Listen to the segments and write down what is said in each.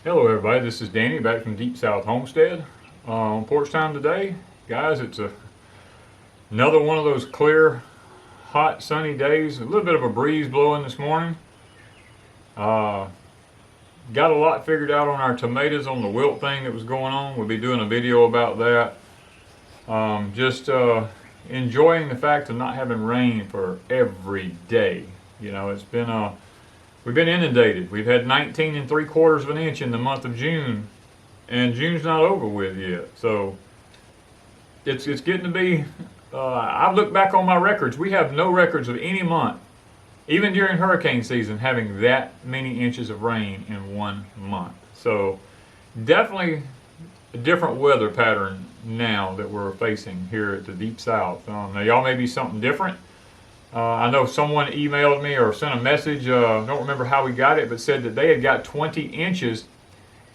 Hello everybody, this is Danny back from Deep South Homestead. On Porch Time today, guys, it's another one of those clear, hot, sunny days. A little bit of a breeze blowing this morning. Got a lot figured out on our tomatoes on the wilt thing that was going on. We'll be doing a video about that. Just enjoying the fact of not having rain for every day. You know, it's been we've been inundated. We've had 19 3/4 of an inch in the month of June, and June's not over with yet. So it's getting to be. I've looked back on my records. We have no records of any month, even during hurricane season, having that many inches of rain in one month. So definitely a different weather pattern now that we're facing here at the Deep South. Now y'all may be something different. I know someone emailed me or sent a message, I don't remember how we got it, but said that they had got 20 inches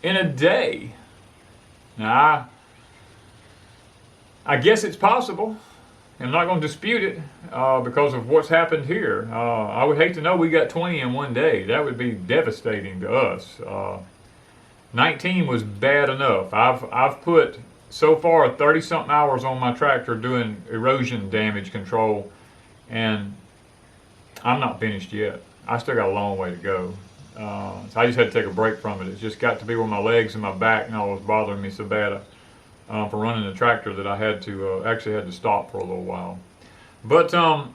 in a day. Now, I guess it's possible. I'm not going to dispute it because of what's happened here. I would hate to know we got 20 in one day. That would be devastating to us. 19 was bad enough. I've put so far 30-something hours on my tractor doing erosion damage control, and I'm not finished yet. I still got a long way to go. So I just had to take a break from it. It's just got to be where my legs and my back and all was bothering me so bad for running the tractor that I had to actually had to stop for a little while. But I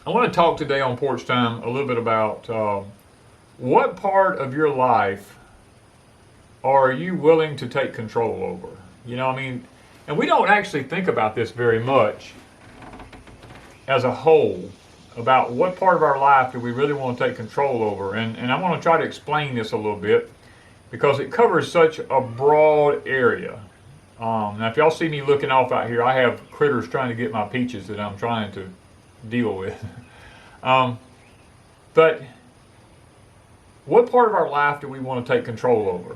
want to talk today on Porch Time a little bit about what part of your life are you willing to take control over? You know, I mean, and we don't actually think about this very much as a whole, about what part of our life do we really want to take control over. And I want to try to explain this a little bit because it covers such a broad area. Now if y'all see me looking off out here, I have critters trying to get my peaches that I'm trying to deal with. But what part of our life do we want to take control over?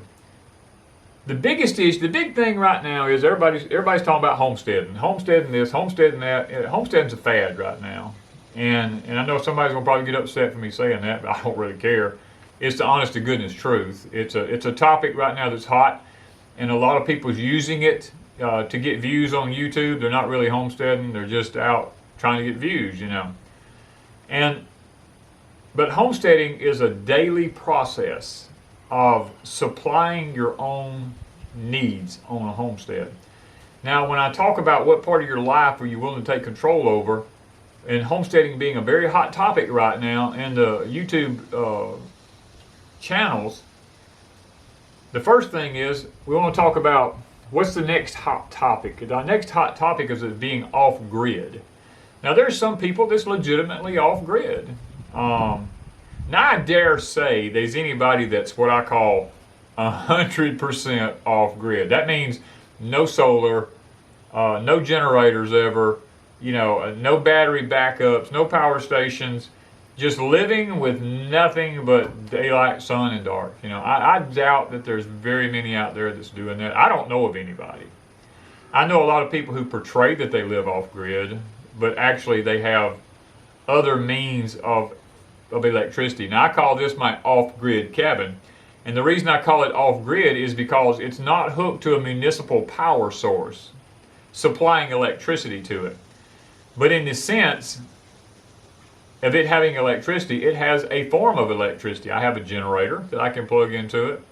The big thing right now is everybody's talking about homesteading. Homesteading this, homesteading that. Homesteading's a fad right now. And I know somebody's gonna probably get upset for me saying that, but I don't really care. It's the honest to goodness truth. It's a topic right now that's hot, and a lot of people's using it to get views on YouTube. They're not really homesteading, they're just out trying to get views, you know. But homesteading is a daily process of supplying your own needs on a homestead. Now, when I talk about what part of your life are you willing to take control over, and homesteading being a very hot topic right now in the YouTube channels, the first thing is we want to talk about what's the next hot topic. The next hot topic is it being off-grid. Now, there's some people that's legitimately off-grid. Now I dare say there's anybody that's what I call 100% off grid. That means no solar, no generators ever, you know, no battery backups, no power stations, just living with nothing but daylight, sun, and dark. You know, I doubt that there's very many out there that's doing that. I don't know of anybody. I know a lot of people who portray that they live off grid, but actually they have other means of electricity. Now I call this my off-grid cabin, and the reason I call it off-grid is because it's not hooked to a municipal power source supplying electricity to it. But in the sense of it having electricity, it has a form of electricity. I have a generator that I can plug into it.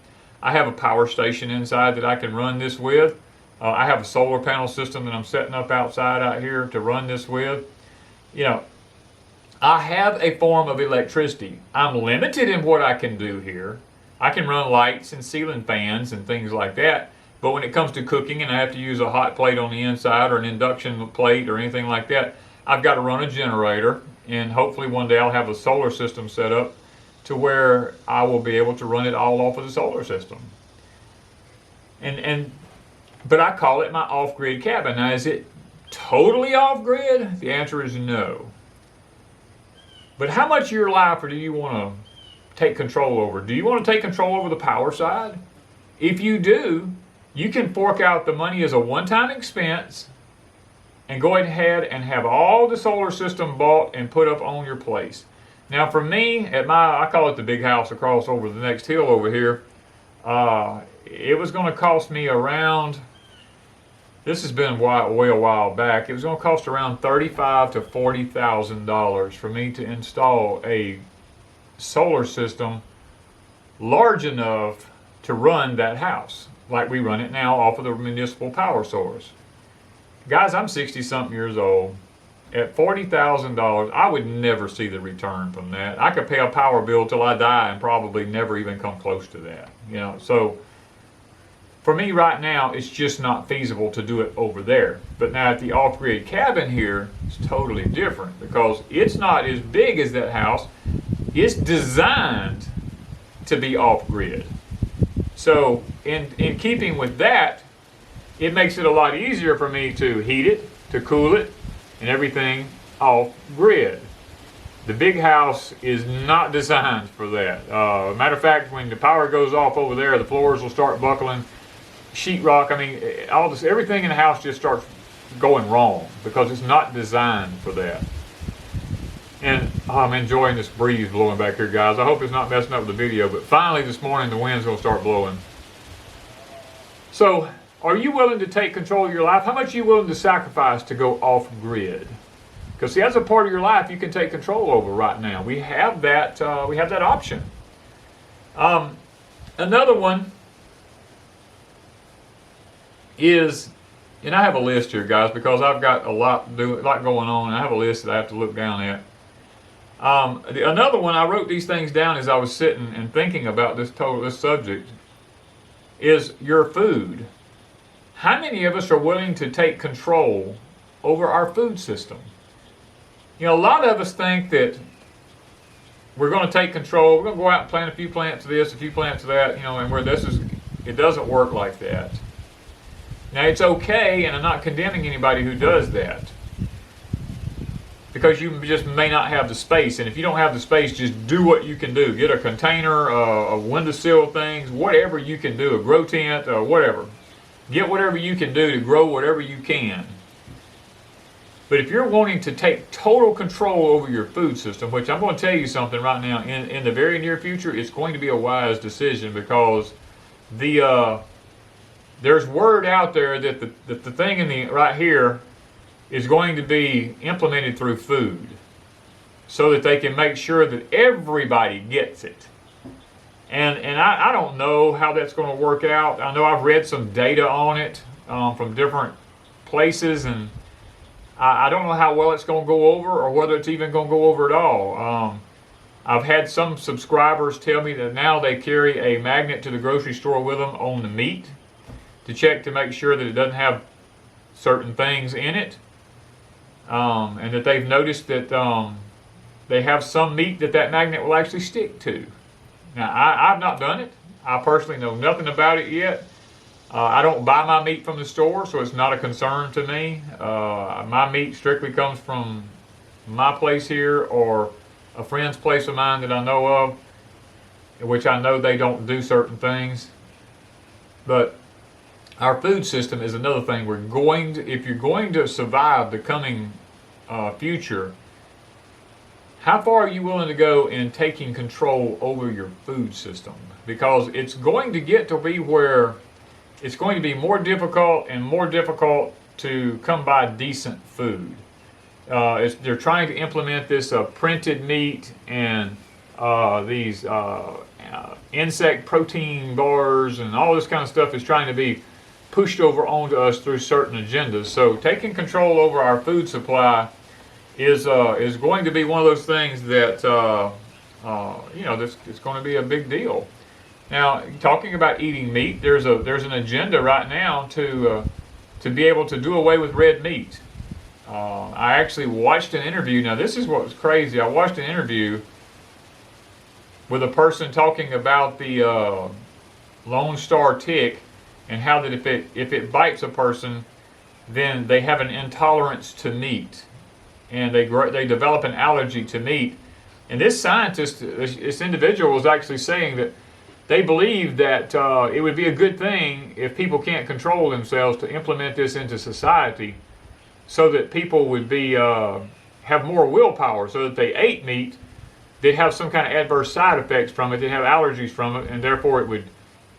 I have a power station inside that I can run this with. I have a solar panel system that I'm setting up outside out here to run this with. You know, I have a form of electricity. I'm limited in what I can do here. I can run lights and ceiling fans and things like that. But when it comes to cooking and I have to use a hot plate on the inside or an induction plate or anything like that, I've got to run a generator. And hopefully one day I'll have a solar system set up to where I will be able to run it all off of the solar system. But I call it my off-grid cabin. Now, is it totally off-grid? The answer is no. But how much of your life do you want to take control over? Do you want to take control over the power side? If you do, you can fork out the money as a one-time expense and go ahead and have all the solar system bought and put up on your place. Now for me, at I call it the big house across over the next hill over here, It was going to cost me around, this has been way a while back, it was going to cost around $35,000 to $40,000 for me to install a solar system large enough to run that house like we run it now off of the municipal power source. Guys, I'm 60-something years old. At $40,000, I would never see the return from that. I could pay a power bill till I die and probably never even come close to that. You know, so for me right now, it's just not feasible to do it over there. But now at the off-grid cabin here, it's totally different because it's not as big as that house. It's designed to be off-grid. So in keeping with that, it makes it a lot easier for me to heat it, to cool it, and everything off-grid. The big house is not designed for that. Matter of fact, when the power goes off over there, the floors will start buckling. Sheetrock, I mean, all this, everything in the house just starts going wrong because it's not designed for that. And I'm enjoying this breeze blowing back here, guys. I hope it's not messing up the video, but finally this morning the wind's going to start blowing. So, are you willing to take control of your life? How much are you willing to sacrifice to go off-grid? Because see, that's a part of your life you can take control over right now. We have that option. Another one is, and I have a list here, guys, because I've got a lot going on, and I have a list that I have to look down at. Another one, I wrote these things down as I was sitting and thinking about this subject, is your food. How many of us are willing to take control over our food system? You know, a lot of us think that we're going to take control, we're going to go out and plant a few plants of this, a few plants of that, you know, and it doesn't work like that. Now, it's okay, and I'm not condemning anybody who does that, because you just may not have the space. And if you don't have the space, just do what you can do. Get a container, a windowsill things, whatever you can do, a grow tent, whatever. Get whatever you can do to grow whatever you can. But if you're wanting to take total control over your food system, which I'm going to tell you something right now, in the very near future, it's going to be a wise decision, because there's word out there that the thing right here is going to be implemented through food, so that they can make sure that everybody gets it. And I don't know how that's going to work out. I know I've read some data on it from different places, and I don't know how well it's going to go over, or whether it's even going to go over at all. I've had some subscribers tell me that now they carry a magnet to the grocery store with them on the meat to check to make sure that it doesn't have certain things in it. And that they've noticed that they have some meat that magnet will actually stick to. Now, I've not done it. I personally know nothing about it yet. I don't buy my meat from the store, so it's not a concern to me. My meat strictly comes from my place here, or a friend's place of mine that I know of, which I know they don't do certain things. But our food system is another thing. If you're going to survive the coming future, how far are you willing to go in taking control over your food system? Because it's going to get to be where it's going to be more difficult and more difficult to come by decent food. They're trying to implement this printed meat and these insect protein bars and all this kind of stuff is trying to be pushed over onto us through certain agendas. So taking control over our food supply is going to be one of those things that it's going to be a big deal. Now, talking about eating meat, there's an agenda right now to be able to do away with red meat. I actually watched an interview. Now, this is what was crazy. I watched an interview with a person talking about the Lone Star tick, and how that if it bites a person, then they have an intolerance to meat, and they develop an allergy to meat. And this scientist, this individual, was actually saying that they believe that it would be a good thing if people can't control themselves to implement this into society, so that people would have more willpower, so that they ate meat, they'd have some kind of adverse side effects from it, they'd have allergies from it, and therefore it would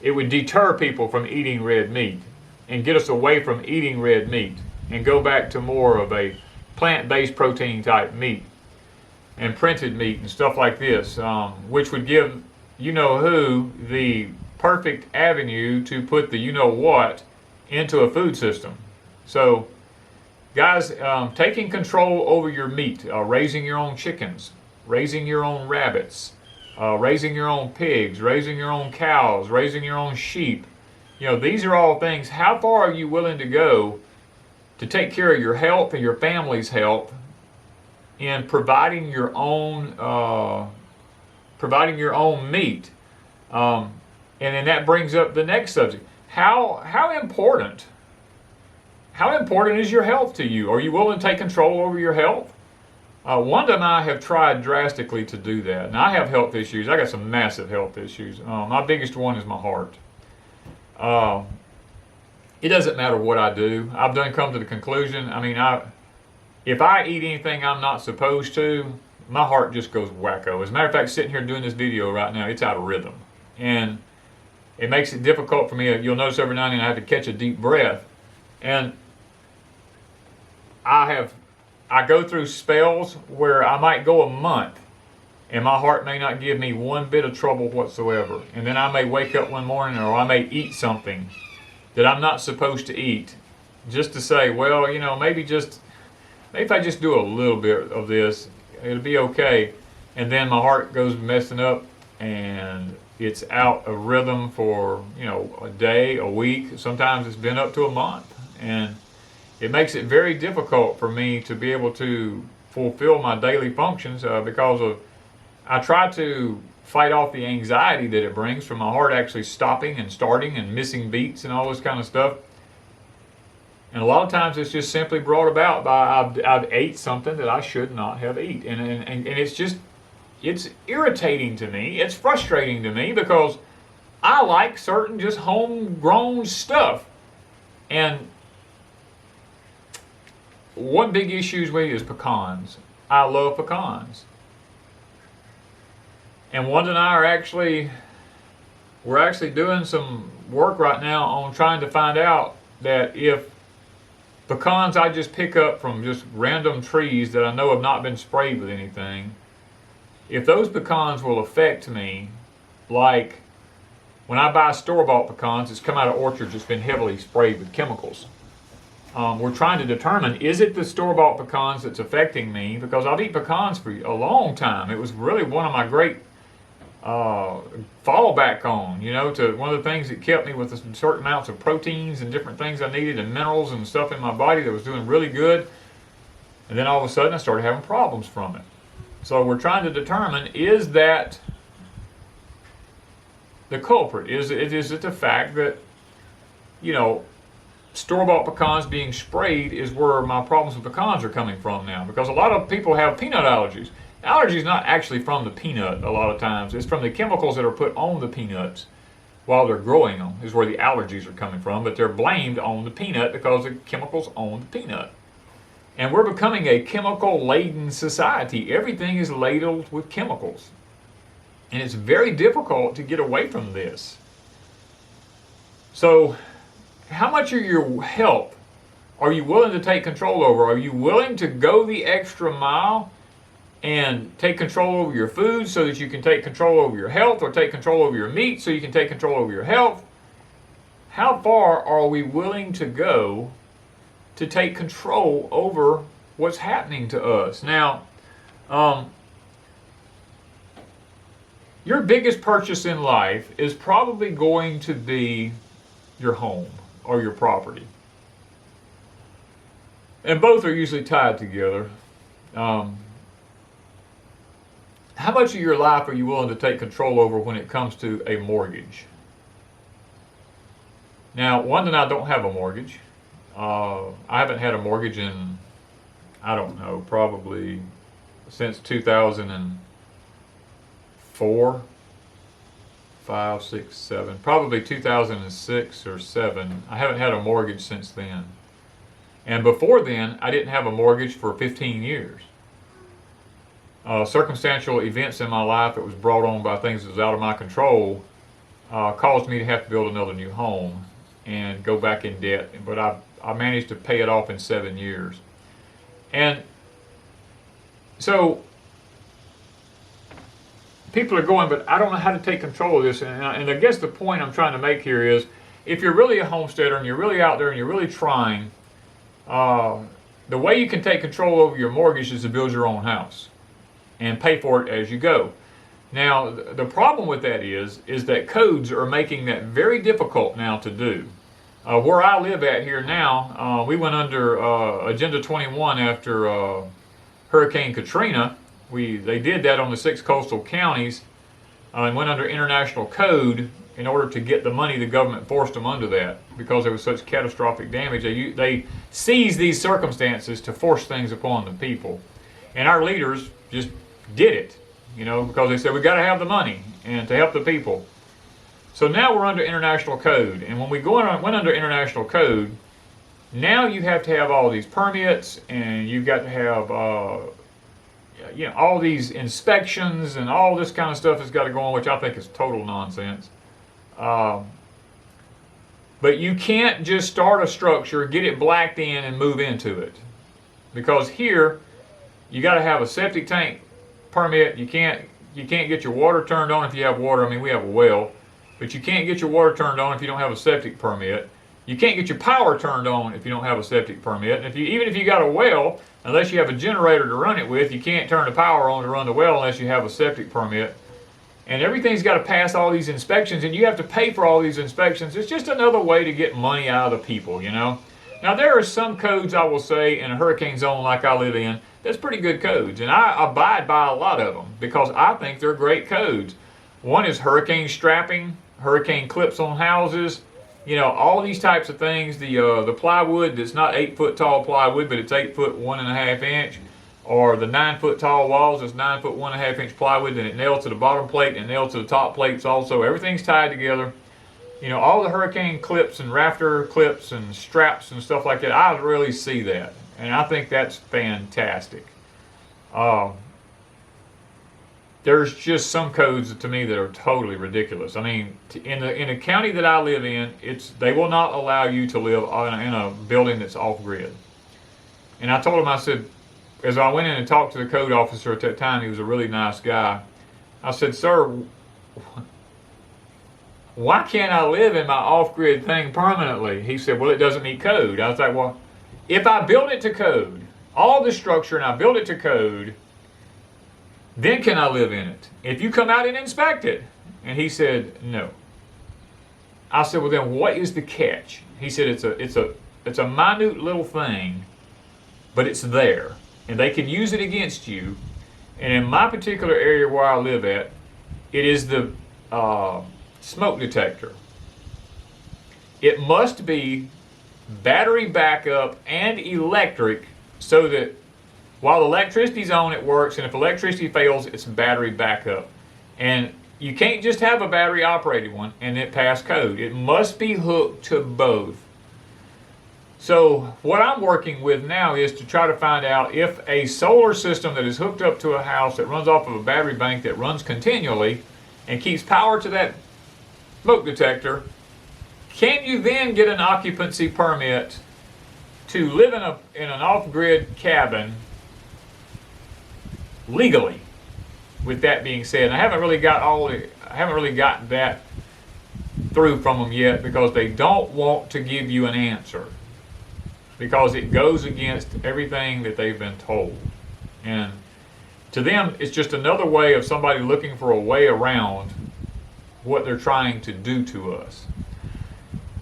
it would deter people from eating red meat and get us away from eating red meat and go back to more of a plant-based protein type meat and printed meat and stuff like this, which would give you-know-who the perfect avenue to put the you-know-what into a food system. So, guys, taking control over your meat, raising your own chickens, raising your own rabbits, raising your own pigs, raising your own cows, raising your own sheep. These are all things. How far are you willing to go to take care of your health and your family's health in providing your own meat? And then that brings up the next subject. How important is your health to you? Are you willing to take control over your health? Wanda and I have tried drastically to do that. And I have health issues. I got some massive health issues. My biggest one is my heart. It doesn't matter what I do. I've come to the conclusion, if I eat anything I'm not supposed to, my heart just goes wacko. As a matter of fact, sitting here doing this video right now, it's out of rhythm. And it makes it difficult for me. You'll notice every now and then I have to catch a deep breath. And I go through spells where I might go a month and my heart may not give me one bit of trouble whatsoever. And then I may wake up one morning or I may eat something that I'm not supposed to eat just to say, well, maybe if I just do a little bit of this, it'll be okay. And then my heart goes messing up and it's out of rhythm for, a day, a week. Sometimes it's been up to a month. And it makes it very difficult for me to be able to fulfill my daily functions because I try to fight off the anxiety that it brings from my heart actually stopping and starting and missing beats and all this kind of stuff. And a lot of times it's just simply brought about by I've ate something that I should not have eaten. And it's irritating to me. It's frustrating to me because I like certain just homegrown stuff. And one big issue with me is pecans. I love pecans. And Wanda and I we're actually doing some work right now on trying to find out that if pecans I just pick up from just random trees that I know have not been sprayed with anything, if those pecans will affect me, like when I buy store-bought pecans, it's come out of orchards that's been heavily sprayed with chemicals. We're trying to determine, is it the store-bought pecans that's affecting me? Because I've eaten pecans for a long time. It was really one of my great fallback on, to one of the things that kept me with certain amounts of proteins and different things I needed and minerals and stuff in my body that was doing really good. And then all of a sudden I started having problems from it. So we're trying to determine, is that the culprit? Is it the fact that, store-bought pecans being sprayed is where my problems with pecans are coming from now? Because a lot of people have peanut allergies. Allergy is not actually from the peanut a lot of times. It's from the chemicals that are put on the peanuts while they're growing them is where the allergies are coming from. But they're blamed on the peanut because the chemicals on the peanut. And we're becoming a chemical-laden society. Everything is ladled with chemicals. And it's very difficult to get away from this. So, how much of your health are you willing to take control over? Are you willing to go the extra mile and take control over your food so that you can take control over your health, or take control over your meat so you can take control over your health? How far are we willing to go to take control over what's happening to us? Now, your biggest purchase in life is probably going to be your home or your property. And both are usually tied together. How much of your life are you willing to take control over when it comes to a mortgage? Now, Wanda and I don't have a mortgage. I haven't had a mortgage in, I don't know, probably since 2004, 5, 6, 7, probably 2006 or 7. I haven't had a mortgage since then. And before then, I didn't have a mortgage for 15 years. Circumstantial events in my life that was brought on by things that was out of my control caused me to have to build another new home and go back in debt. But I managed to pay it off in 7 years. And so people are going, but I don't know how to take control of this. And I guess the point I'm trying to make here is, if you're really a homesteader and you're really out there and you're really trying, the way you can take control over your mortgage is to build your own house and pay for it as you go. Now, the problem with that is that codes are making that very difficult now to do. Where I live at here now, we went under Agenda 21 after Hurricane Katrina. They did that on the 6 coastal counties and went under international code in order to get the money. The government forced them under that because there was such catastrophic damage. They seized these circumstances to force things upon the people. And our leaders just did it, because they said, we got to have the money and to help the people. So now we're under international code. And when we went under international code, now you have to have all these permits, and you've got to have all these inspections, and all this kind of stuff has got to go on, which I think is total nonsense. But you can't just start a structure, get it blacked in, and move into it. Because here, you got to have a septic tank permit. You can't get your water turned on if you have water. I mean, we have a well. But you can't get your water turned on if you don't have a septic permit. You can't get your power turned on if you don't have a septic permit. And even if you got a well, unless you have a generator to run it with, you can't turn the power on to run the well unless you have a septic permit. And everything's got to pass all these inspections, and you have to pay for all these inspections. It's just another way to get money out of the people, Now, there are some codes, I will say, in a hurricane zone like I live in, that's pretty good codes. And I abide by a lot of them because I think they're great codes. One is hurricane strapping, hurricane clips on houses, all these types of things. The plywood that's not 8-foot tall plywood, but it's 8 foot 1.5 inch, or the 9 foot tall walls that's 9 foot 1.5 inch plywood, and it nailed to the bottom plate and nailed to the top plates also. Everything's tied together. All the hurricane clips and rafter clips and straps and stuff like that. I really see that, and I think that's fantastic. There's just some codes to me that are totally ridiculous. I mean, in the county that I live in, they will not allow you to live in a building that's off grid. And I told him, I said, as I went in and talked to the code officer at that time, he was a really nice guy. I said, sir, why can't I live in my off-grid thing permanently? He said, well, it doesn't meet code. I was like, well, if I build it to code, all the structure, and I build it to code, then can I live in it? If you come out and inspect it. And he said, no. I said, well, then what is the catch? He said, it's a minute little thing, but it's there. And they can use it against you. And in my particular area where I live at, it is the smoke detector. It must be battery backup and electric, so that while electricity's on, it works, and if electricity fails, it's battery backup. And you can't just have a battery operated one and it pass code. It must be hooked to both. So what I'm working with now is to try to find out if a solar system that is hooked up to a house that runs off of a battery bank that runs continually and keeps power to that smoke detector, can you then get an occupancy permit to live in an off-grid cabin legally? With that being said, I haven't really got that through from them yet, because they don't want to give you an answer, because it goes against everything that they've been told. And to them, it's just another way of somebody looking for a way around what they're trying to do to us.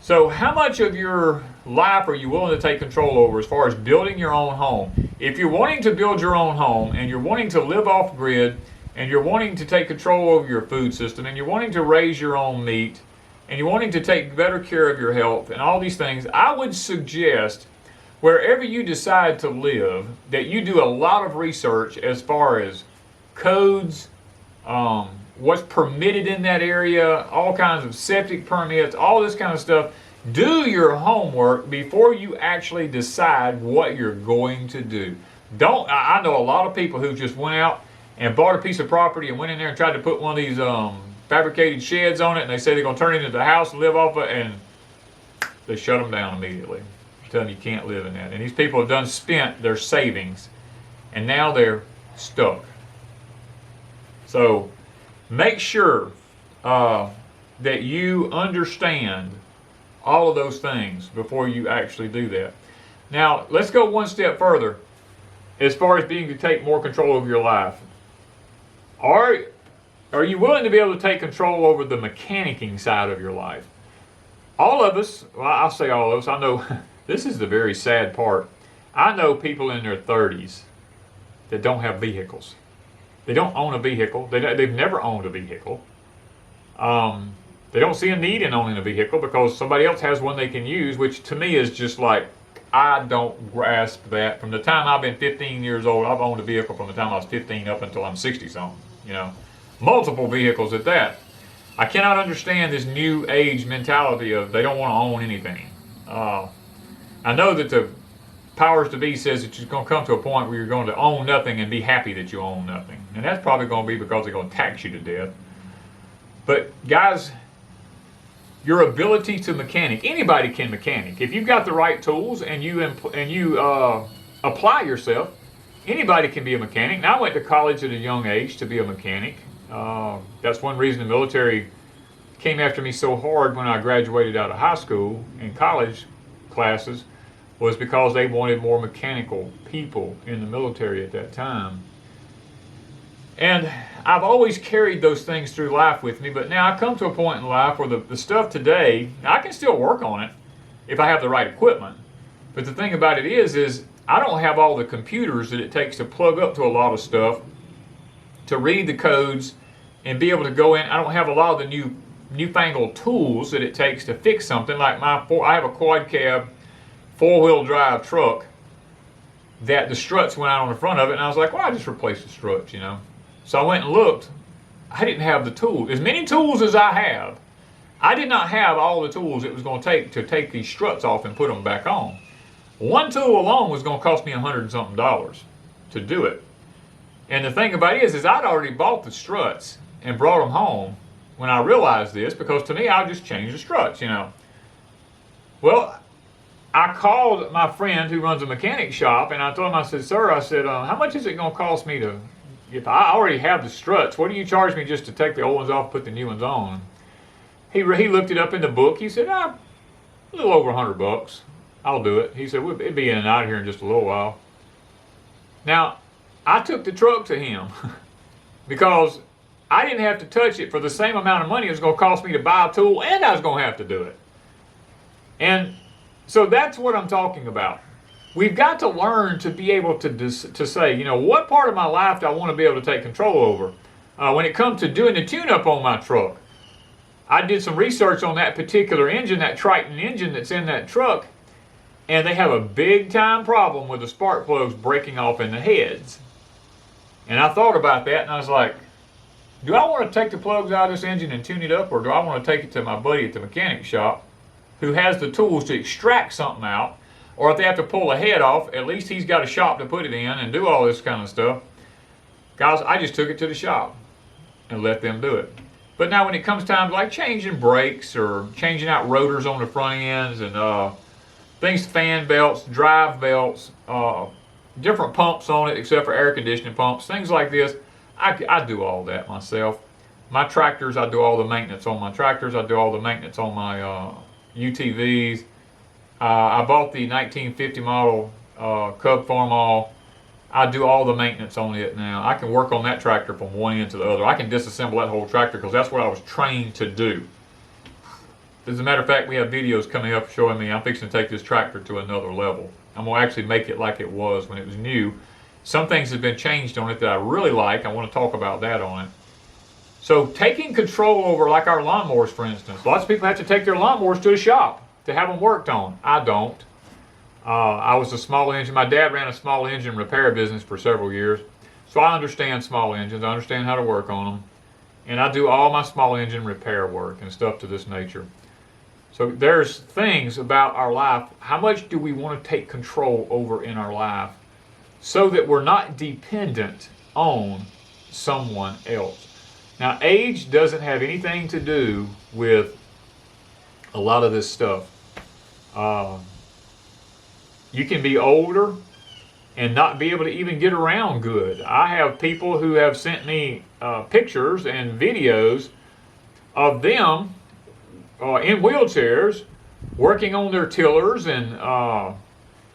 So how much of your life are you willing to take control over as far as building your own home? If you're wanting to build your own home, and you're wanting to live off grid, and you're wanting to take control over your food system, and you're wanting to raise your own meat, and you're wanting to take better care of your health and all these things, I would suggest wherever you decide to live that you do a lot of research as far as codes, what's permitted in that area, all kinds of septic permits, all this kind of stuff. Do your homework before you actually decide what you're going to do. I know a lot of people who just went out and bought a piece of property and went in there and tried to put one of these fabricated sheds on it, and they say they're going to turn it into a house and live off it, and they shut them down immediately. Tell them you can't live in that. And these people have done spent their savings, and now they're stuck. So make sure that you understand all of those things before you actually do that. Now, let's go one step further as far as being to take more control over your life. Are you willing to be able to take control over the mechanicking side of your life? All of us, well, I'll say all of us, I know this is the very sad part. I know people in their 30s that don't have vehicles. They don't own a vehicle. They've never owned a vehicle. They don't see a need in owning a vehicle because somebody else has one they can use, which to me is just like, I don't grasp that. From the time I've been 15 years old, I've owned a vehicle from the time I was 15 up until I'm 60-something, you know. Multiple vehicles at that. I cannot understand this new age mentality of they don't want to own anything. I know that the powers to be says that you're going to come to a point where you're going to own nothing and be happy that you own nothing. And that's probably going to be because they're going to tax you to death. But guys, your ability to mechanic, anybody can mechanic. If you've got the right tools and you apply yourself, anybody can be a mechanic. Now, I went to college at a young age to be a mechanic. That's one reason the military came after me so hard when I graduated out of high school and college classes, was because they wanted more mechanical people in the military at that time. And I've always carried those things through life with me, but now I come to a point in life where the stuff today, I can still work on it if I have the right equipment. But the thing about it is I don't have all the computers that it takes to plug up to a lot of stuff, to read the codes and be able to go in. I don't have a lot of the newfangled tools that it takes to fix something. Like I have a quad cab 4-wheel drive truck that the struts went out on the front of it, and I was like, well, I just replaced the struts, you know. So I went and looked. I didn't have the tools. As many tools as I have, I did not have all the tools it was going to take these struts off and put them back on. One tool alone was going to cost me $100 and something to do it. And the thing about it is I'd already bought the struts and brought them home when I realized this, because to me, I just changed the struts, you know. Well, I called my friend who runs a mechanic shop, and I told him, I said, sir, I said, how much is it going to cost me to, if I already have the struts, what do you charge me just to take the old ones off and put the new ones on? He looked it up in the book. He said, a little over $100. I'll do it. He said, it'll be in and out here in just a little while. Now, I took the truck to him because I didn't have to touch it for the same amount of money it was going to cost me to buy a tool, and I was going to have to do it. And so that's what I'm talking about. We've got to learn to be able to say, you know, what part of my life do I want to be able to take control over? When it comes to doing the tune-up on my truck, I did some research on that particular engine, that Triton engine that's in that truck, and they have a big-time problem with the spark plugs breaking off in the heads. And I thought about that, and I was like, do I want to take the plugs out of this engine and tune it up, or do I want to take it to my buddy at the mechanic shop who has the tools to extract something out? Or if they have to pull the head off, at least he's got a shop to put it in and do all this kind of stuff. Guys, I just took it to the shop and let them do it. But now when it comes time to like changing brakes or changing out rotors on the front ends and things, fan belts, drive belts, different pumps on it except for air conditioning pumps, things like this, I do all that myself. My tractors, I do all the maintenance on my tractors. I do all the maintenance on my UTVs. I bought the 1950 model Cub Farmall. I do all the maintenance on it now. I can work on that tractor from one end to the other. I can disassemble that whole tractor because that's what I was trained to do. As a matter of fact, we have videos coming up showing me I'm fixing to take this tractor to another level. I'm going to actually make it like it was when it was new. Some things have been changed on it that I really like. I want to talk about that on it. So taking control over, like our lawnmowers, for instance. Lots of people have to take their lawnmowers to the shop to have them worked on. I don't. I was a small engine. My dad ran a small engine repair business for several years. So I understand small engines. I understand how to work on them. And I do all my small engine repair work and stuff to this nature. So there's things about our life. How much do we want to take control over in our life so that we're not dependent on someone else? Now, age doesn't have anything to do with a lot of this stuff. You can be older and not be able to even get around good. I have people who have sent me pictures and videos of them in wheelchairs working on their tillers and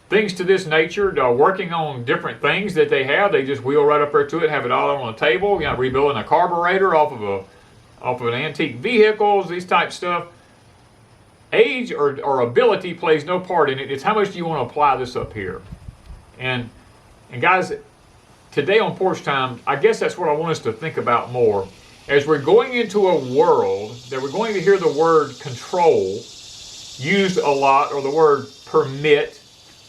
things to this nature, working on different things that they have. They just wheel right up there to it, have it all on the table, rebuilding a carburetor off of an antique vehicles, these type stuff. Age or ability plays no part in it. It's how much do you want to apply this up here. And guys, today on Porch Time, I guess that's what I want us to think about more. As we're going into a world that we're going to hear the word control used a lot, or the word permit,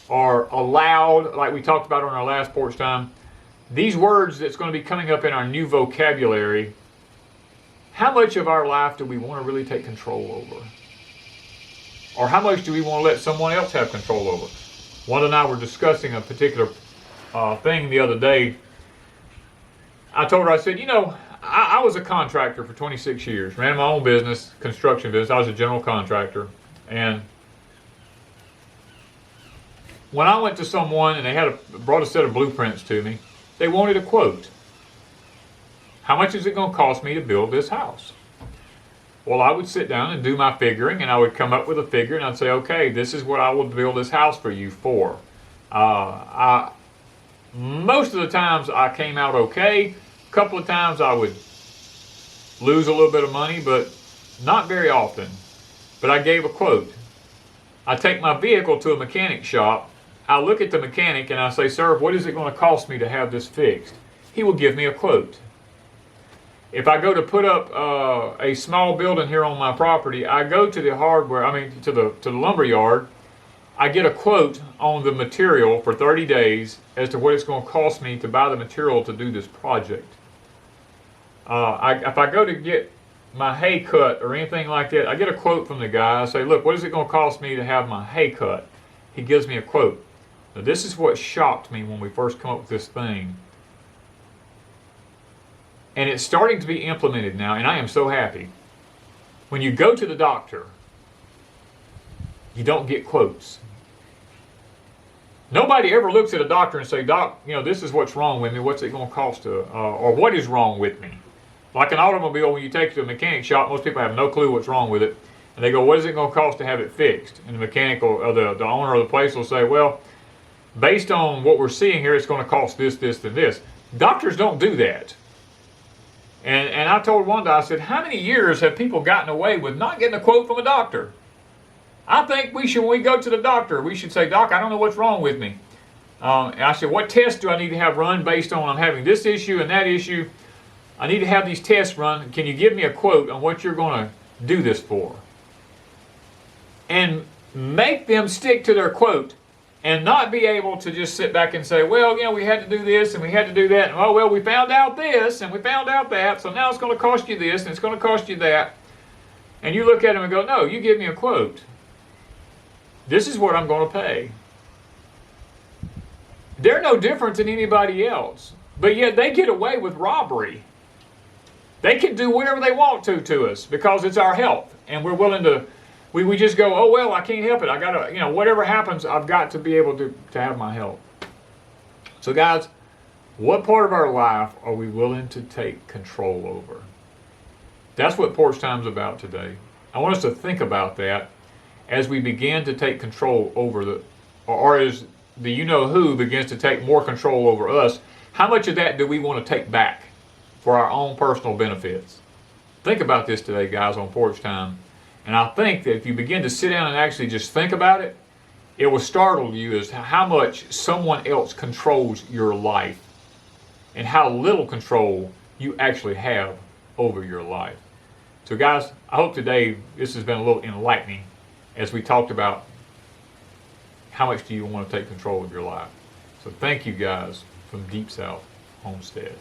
or allowed, like we talked about on our last Porch Time, these words that's going to be coming up in our new vocabulary, how much of our life do we want to really take control over? Or how much do we want to let someone else have control over? Wanda and I were discussing a particular thing the other day. I told her, I said, I was a contractor for 26 years, ran my own business, construction business. I was a general contractor. And when I went to someone and they brought a set of blueprints to me, they wanted a quote. How much is it going to cost me to build this house? Well, I would sit down and do my figuring, and I would come up with a figure, and I'd say, okay, this is what I will build this house for you for. Most of the times I came out okay. A couple of times I would lose a little bit of money, but not very often. But I gave a quote. I take my vehicle to a mechanic shop. I look at the mechanic and I say, sir, what is it going to cost me to have this fixed? He will give me a quote. If I go to put up a small building here on my property, I go to the lumber yard. I get a quote on the material for 30 days as to what it's going to cost me to buy the material to do this project. If I go to get my hay cut or anything like that, I get a quote from the guy. I say, look, what is it going to cost me to have my hay cut? He gives me a quote. Now, this is what shocked me when we first come up with this thing. And it's starting to be implemented now, and I am so happy. When you go to the doctor, you don't get quotes. Nobody ever looks at a doctor and say, doc, this is what's wrong with me. What's it going to cost or what is wrong with me? Like an automobile, when you take it to a mechanic shop, most people have no clue what's wrong with it. And they go, what is it going to cost to have it fixed? And the mechanic or the owner of the place will say, well, based on what we're seeing here, it's going to cost this, this, and this. Doctors don't do that. And I told Wanda, I said, how many years have people gotten away with not getting a quote from a doctor? I think when we go to the doctor, we should say, Doc, I don't know what's wrong with me. And I said, what tests do I need to have run based on I'm having this issue and that issue? I need to have these tests run. Can you give me a quote on what you're going to do this for? And make them stick to their quote and not be able to just sit back and say, well, we had to do this and we had to do that. And, oh, well, we found out this and we found out that. So now it's going to cost you this and it's going to cost you that. And you look at them and go, no, you give me a quote. This is what I'm going to pay. They're no different than anybody else. But yet they get away with robbery. They can do whatever they want to us because it's our health. And we're willing to, we just go, oh, well, I can't help it. I got to, whatever happens, I've got to be able to have my health. So guys, what part of our life are we willing to take control over? That's what Porch Time's about today. I want us to think about that as we begin to take control over or as the you-know-who begins to take more control over us. How much of that do we want to take back for our own personal benefits? Think about this today, guys, on Porch Time. And I think that if you begin to sit down and actually just think about it, it will startle you as how much someone else controls your life and how little control you actually have over your life. So guys, I hope today this has been a little enlightening as we talked about how much do you want to take control of your life. So thank you guys from Deep South Homestead.